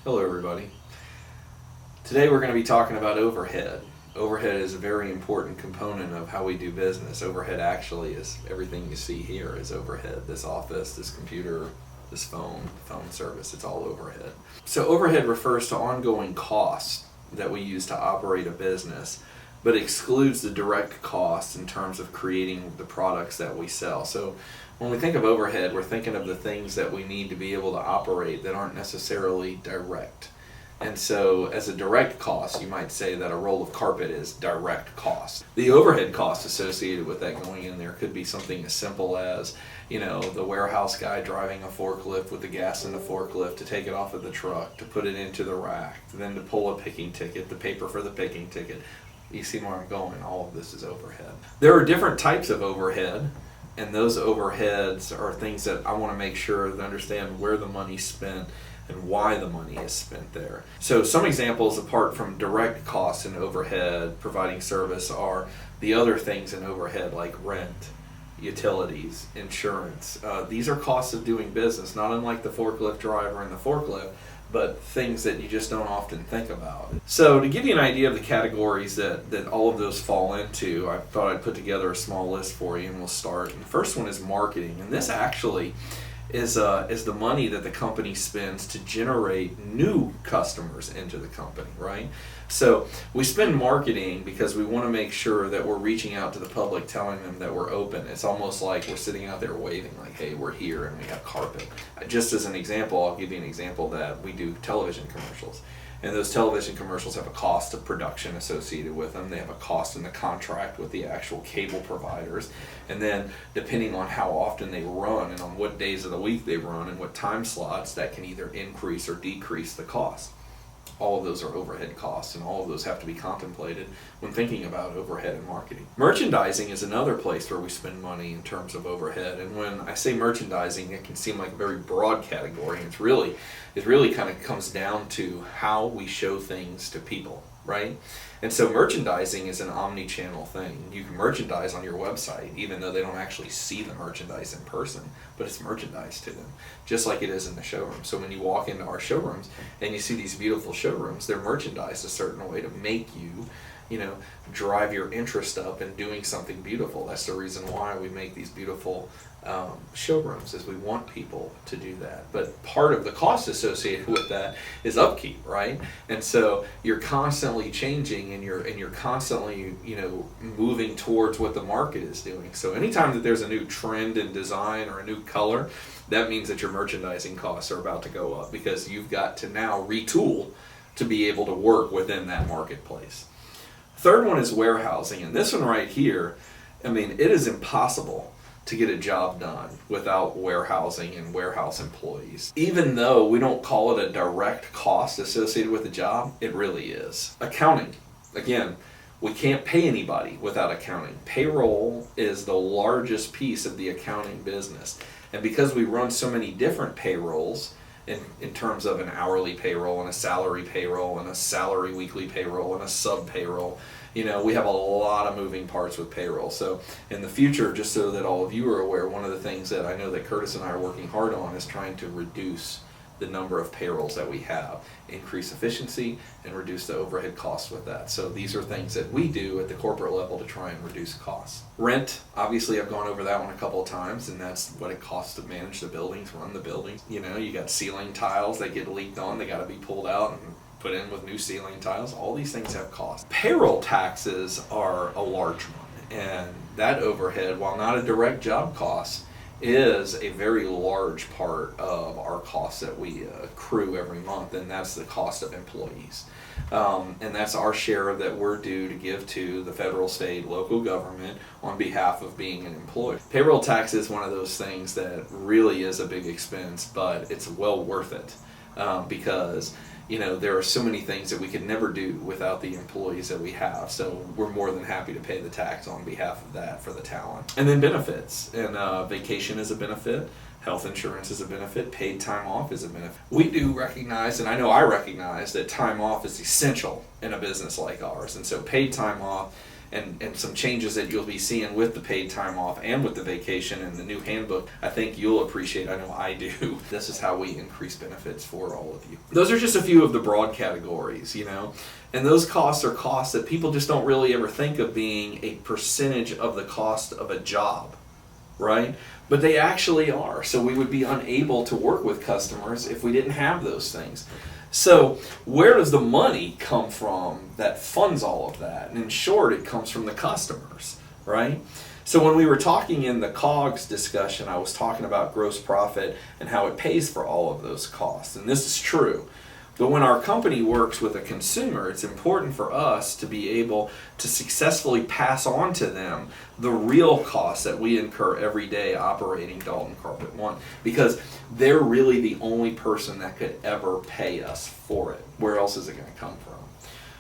Hello everybody. Today we're going to be talking about overhead. Overhead is a very important component of how we do business. Overhead actually is everything you see here is overhead. This office, this computer, this phone service, it's all overhead. So overhead refers to ongoing costs that we use to operate a business, but excludes the direct costs in terms of creating the products that we sell. So when we think of overhead, we're thinking of the things that we need to be able to operate that aren't necessarily direct. And so as a direct cost, you might say that a roll of carpet is direct cost. The overhead costs associated with that going in there could be something as simple as, the warehouse guy driving a forklift with the gas in the forklift to take it off of the truck, to put it into the rack, then to pull a picking ticket, the paper for the picking ticket. You see where I'm going? All of this is overhead. There are different types of overhead, and those overheads are things that I want to make sure to understand where the money's spent and why the money is spent there. So some examples apart from direct costs and overhead providing service are the other things in overhead like rent, utilities, insurance. These are costs of doing business, not unlike the forklift driver and the forklift, but things that you just don't often think about. So to give you an idea of the categories that all of those fall into, I thought I'd put together a small list for you, and we'll start. And the first one is marketing, and this actually is the money that the company spends to generate new customers into the company, right? So we spend marketing because we want to make sure that we're reaching out to the public, telling them that we're open. It's almost like we're sitting out there waving like, hey, we're here and we have carpet. Just as an example, I'll give you an example that we do television commercials. And those television commercials have a cost of production associated with them. They have a cost in the contract with the actual cable providers. And then depending on how often they run and on what days of the week they run and what time slots, that can either increase or decrease the cost. All of those are overhead costs, and all of those have to be contemplated when thinking about overhead and marketing. Merchandising is another place where we spend money in terms of overhead. And when I say merchandising, it can seem like a very broad category. It really kind of comes down to how we show things to people, right? And so merchandising is an omni-channel thing. You can merchandise on your website, even though they don't actually see the merchandise in person, but it's merchandise to them, just like it is in the showroom. So when you walk into our showrooms and you see these beautiful showrooms, they're merchandised a certain way to make you, drive your interest up in doing something beautiful. That's the reason why we make these beautiful showrooms, is we want people to do that. But part of the cost associated with that is upkeep, right? And so you're constantly changing, and you're constantly moving towards what the market is doing. So anytime that there's a new trend in design or a new color, that means that your merchandising costs are about to go up, because you've got to now retool to be able to work within that marketplace. Third one is warehousing, and this one right here, it is impossible to get a job done without warehousing and warehouse employees. Even though we don't call it a direct cost associated with the job, it really is. Accounting, again, we can't pay anybody without accounting. Payroll is the largest piece of the accounting business, and because we run so many different payrolls, in terms of an hourly payroll and a salary payroll and a salary weekly payroll and a sub payroll, we have a lot of moving parts with payroll. So in the future, just so that all of you are aware, one of the things that I know that Curtis and I are working hard on is trying to reduce the number of payrolls that we have, increase efficiency, and reduce the overhead costs with that. So these are things that we do at the corporate level to try and reduce costs. Rent, obviously I've gone over that one a couple of times, and that's what it costs to manage the buildings, run the buildings. You got ceiling tiles that get leaked on, they got to be pulled out and put in with new ceiling tiles. All these things have costs. Payroll taxes are a large one, and that overhead, while not a direct job cost, is a very large part of our costs that we accrue every month, and that's the cost of employees. And that's our share that we're due to give to the federal, state, local government on behalf of being an employee. Payroll tax is one of those things that really is a big expense, but it's well worth it because there are so many things that we could never do without the employees that we have. So we're more than happy to pay the tax on behalf of that for the talent. And then benefits. And vacation is a benefit. Health insurance is a benefit. Paid time off is a benefit. We do recognize, and I know I recognize, that time off is essential in a business like ours. And so paid time off and some changes that you'll be seeing with the paid time off and with the vacation and the new handbook, I think you'll appreciate. I know I do. This is how we increase benefits for all of you. Those are just a few of the broad categories, and those costs are costs that people just don't really ever think of being a percentage of the cost of a job, right? But they actually are. So we would be unable to work with customers if we didn't have those things. So where does the money come from that funds all of that? And in short, it comes from the customers, right? So when we were talking in the COGS discussion, I was talking about gross profit and how it pays for all of those costs. And this is true. But when our company works with a consumer, it's important for us to be able to successfully pass on to them the real costs that we incur every day operating Dalton Carpet One, because they're really the only person that could ever pay us for it. Where else is it going to come from?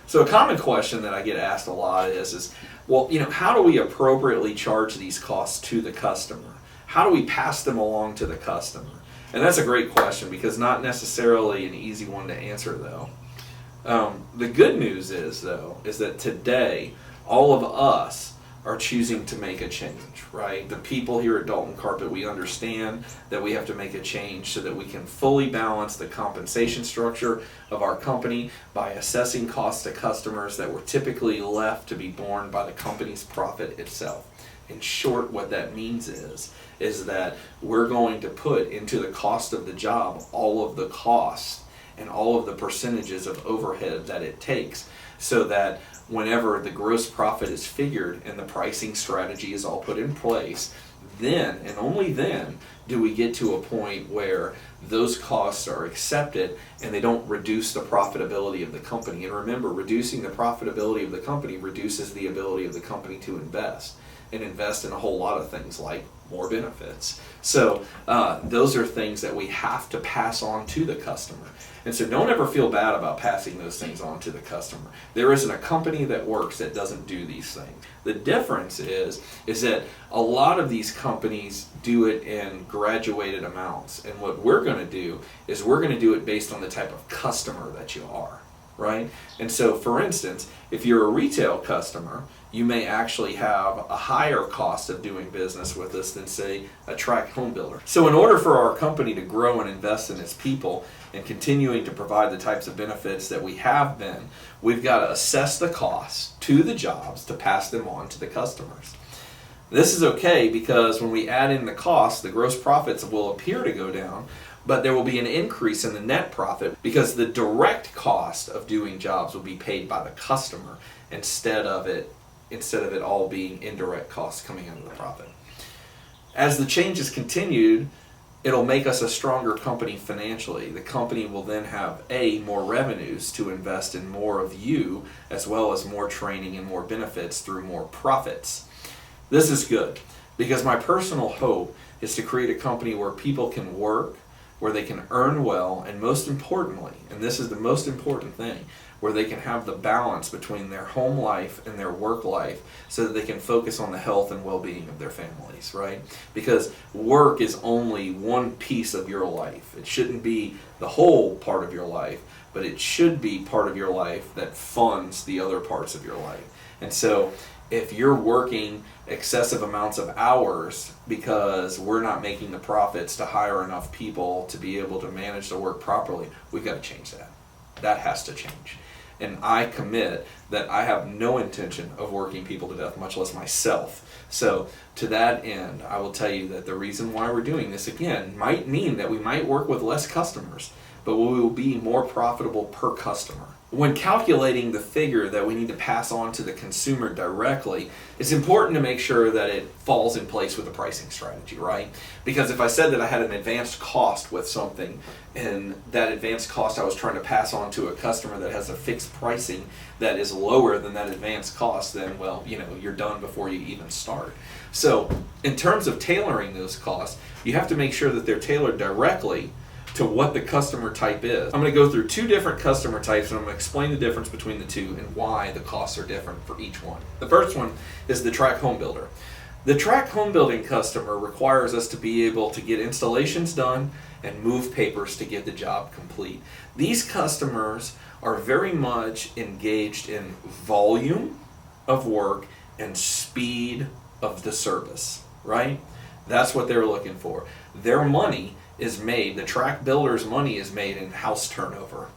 So a common question that I get asked a lot is well, how do we appropriately charge these costs to the customer? How do we pass them along to the customer? And that's a great question, because not necessarily an easy one to answer, though. The good news is that today, all of us are choosing to make a change, right? The people here at Dalton Carpet, we understand that we have to make a change so that we can fully balance the compensation structure of our company by assessing costs to customers that were typically left to be borne by the company's profit itself. In short, what that means is that we're going to put into the cost of the job all of the costs and all of the percentages of overhead that it takes, so that whenever the gross profit is figured and the pricing strategy is all put in place, then and only then do we get to a point where those costs are accepted and they don't reduce the profitability of the company. And remember, reducing the profitability of the company reduces the ability of the company to invest in a whole lot of things like more benefits. So those are things that we have to pass on to the customer. And so don't ever feel bad about passing those things on to the customer. There isn't a company that works that doesn't do these things. The difference is that a lot of these companies do it in graduated amounts. And what we're going to do is we're going to do it based on the type of customer that you are, right? And so, for instance, if you're a retail customer, you may actually have a higher cost of doing business with us than, say, a tract home builder. So in order for our company to grow and invest in its people and continuing to provide the types of benefits that we have been, we've got to assess the costs to the jobs to pass them on to the customers. This is okay because when we add in the costs, the gross profits will appear to go down, but there will be an increase in the net profit because the direct cost of doing jobs will be paid by the customer instead of it all being indirect costs coming out of the profit. As the changes continued, it'll make us a stronger company financially. The company will then have more revenues to invest in more of you, as well as more training and more benefits through more profits. This is good because my personal hope is to create a company where people can work, where they can earn well, and most importantly, and this is the most important thing, where they can have the balance between their home life and their work life so that they can focus on the health and well-being of their families, right? Because work is only one piece of your life. It shouldn't be the whole part of your life, but it should be part of your life that funds the other parts of your life. And so if you're working excessive amounts of hours because we're not making the profits to hire enough people to be able to manage the work properly, we've got to change that. That has to change. And I commit that I have no intention of working people to death, much less myself. So to that end, I will tell you that the reason why we're doing this, again, might mean that we might work with less customers, but we will be more profitable per customer. When calculating the figure that we need to pass on to the consumer directly, it's important to make sure that it falls in place with the pricing strategy, right? Because if I said that I had an advanced cost with something, and that advanced cost I was trying to pass on to a customer that has a fixed pricing that is lower than that advanced cost, then, well, you're done before you even start. So in terms of tailoring those costs, you have to make sure that they're tailored directly to what the customer type is. I'm going to go through two different customer types, and I'm going to explain the difference between the two and why the costs are different for each one. The first one is the tract home builder. The tract home building customer requires us to be able to get installations done and move papers to get the job complete. These customers are very much engaged in volume of work and speed of the service, right? That's what they're looking for. Their money is made, the track builder's money is made in house turnover.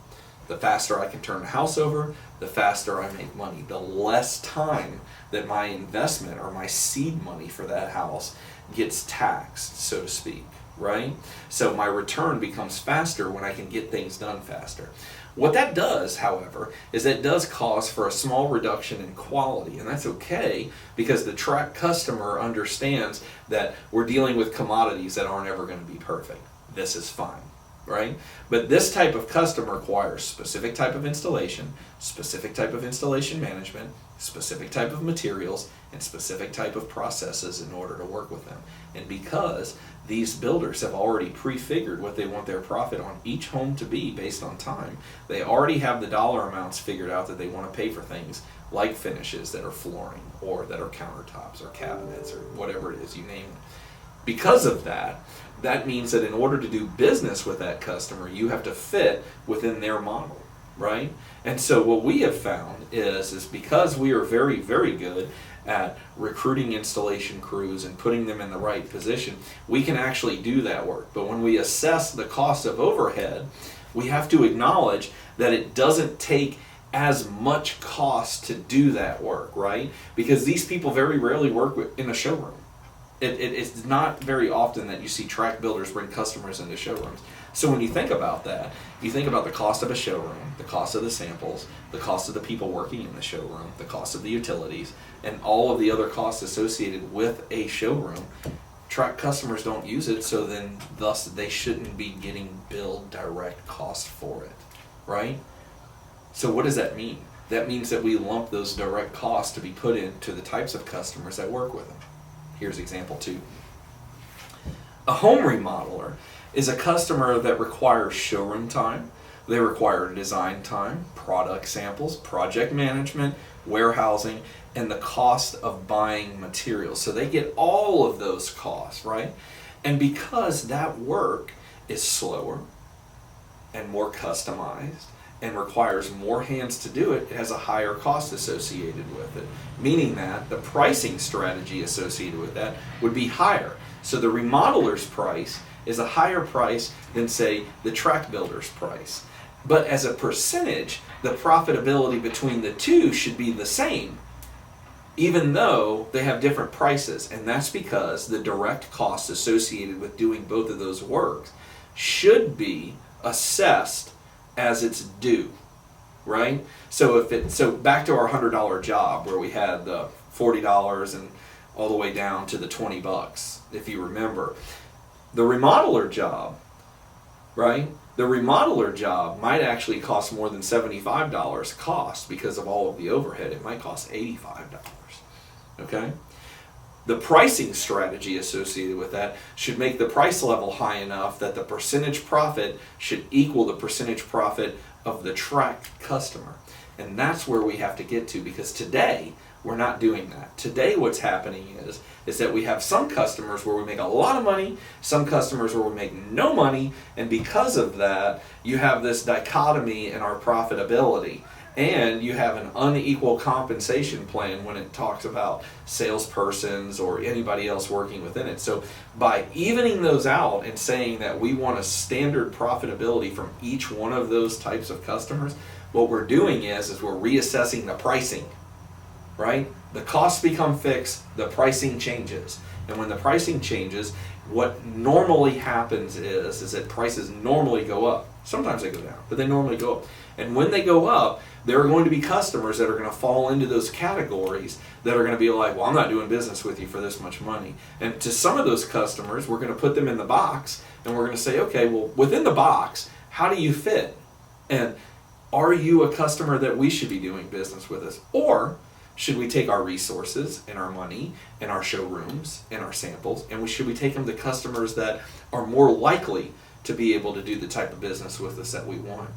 The faster I can turn a house over, the faster I make money. The less time that my investment or my seed money for that house gets taxed, so to speak, right? So my return becomes faster when I can get things done faster. What that does, however, is that it does cause for a small reduction in quality, and that's okay because the track customer understands that we're dealing with commodities that aren't ever going to be perfect. This is fine, right? But this type of customer requires specific type of installation, specific type of installation management, specific type of materials, and specific type of processes in order to work with them. And because these builders have already prefigured what they want their profit on each home to be based on time, they already have the dollar amounts figured out that they want to pay for things like finishes that are flooring or that are countertops or cabinets or whatever it is, you name it. Because of that, that means that in order to do business with that customer, you have to fit within their model, right? And so what we have found is because we are very, very good at recruiting installation crews and putting them in the right position, we can actually do that work. But when we assess the cost of overhead, we have to acknowledge that it doesn't take as much cost to do that work, right? Because these people very rarely work in a showroom. It's not very often that you see track builders bring customers into showrooms. So when you think about that, you think about the cost of a showroom, the cost of the samples, the cost of the people working in the showroom, the cost of the utilities, and all of the other costs associated with a showroom. Track customers don't use it, so then thus they shouldn't be getting billed direct cost for it, right? So what does that mean? That means that we lump those direct costs to be put into the types of customers that work with them. Here's example 2. A home remodeler is a customer that requires showroom time. They require design time, product samples, project management, warehousing, and the cost of buying materials. So they get all of those costs, right? And because that work is slower and more customized and requires more hands to do it, it has a higher cost associated with it, meaning that the pricing strategy associated with that would be higher. So the remodeler's price is a higher price than, say, the track builder's price. But as a percentage, the profitability between the two should be the same, even though they have different prices. And that's because the direct costs associated with doing both of those works should be assessed as it's due, right? So back to our $100 job where we had the $40 and all the way down to the $20, if you remember. The remodeler job, right? The remodeler job might actually cost more than $75 cost because of all of the overhead. It might cost $85, okay? The pricing strategy associated with that should make the price level high enough that the percentage profit should equal the percentage profit of the track customer. And that's where we have to get to, because today we're not doing that. Today what's happening is that we have some customers where we make a lot of money, some customers where we make no money, and because of that you have this dichotomy in our profitability. And you have an unequal compensation plan when it talks about salespersons or anybody else working within it. So by evening those out and saying that we want a standard profitability from each one of those types of customers, what we're doing is we're reassessing the pricing, right? The costs become fixed, the pricing changes. And when the pricing changes, what normally happens is that prices normally go up. Sometimes they go down, but they normally go up. And when they go up, there are going to be customers that are going to fall into those categories that are going to be like, well, I'm not doing business with you for this much money. And to some of those customers, we're going to put them in the box and we're going to say, okay, well, within the box, how do you fit? And are you a customer that we should be doing business with us? Or should we take our resources and our money and our showrooms and our samples, and should we take them to customers that are more likely to be able to do the type of business with us that we want?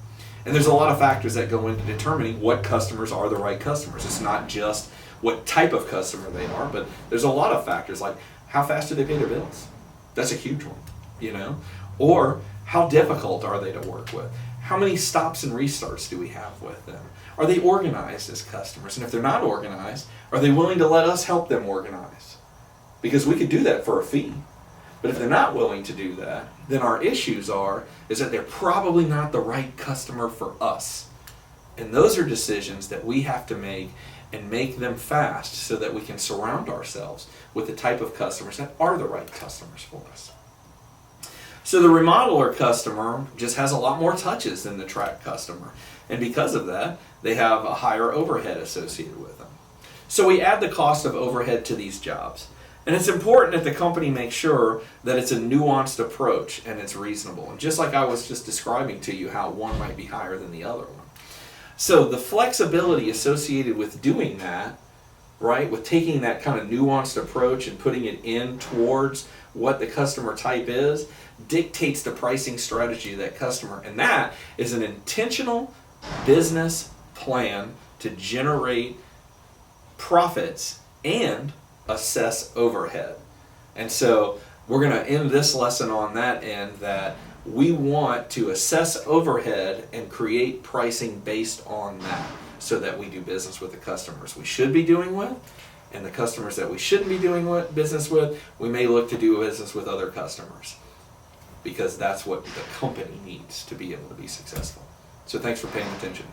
And there's a lot of factors that go into determining what customers are the right customers. It's not just what type of customer they are, but there's a lot of factors like how fast do they pay their bills? That's a huge one, you know? Or how difficult are they to work with? How many stops and restarts do we have with them? are they organized as customers? And if they're not organized, are they willing to let us help them organize? Because we could do that for a fee. But if they're not willing to do that, then our issues is that they're probably not the right customer for us. And those are decisions that we have to make, and make them fast so that we can surround ourselves with the type of customers that are the right customers for us. So the remodeler customer just has a lot more touches than the track customer. And because of that, they have a higher overhead associated with them. So we add the cost of overhead to these jobs. And it's important that the company make sure that it's a nuanced approach and it's reasonable. And just like I was just describing to you how one might be higher than the other one. So the flexibility associated with doing that, right, with taking that kind of nuanced approach and putting it in towards what the customer type is, dictates the pricing strategy of that customer. And that is an intentional business plan to generate profits and assess overhead. And so we're going to end this lesson on that end, that we want to assess overhead and create pricing based on that so that we do business with the customers we should be doing with, and the customers that we shouldn't be doing business with, we may look to do business with other customers, because that's what the company needs to be able to be successful. So thanks for paying attention.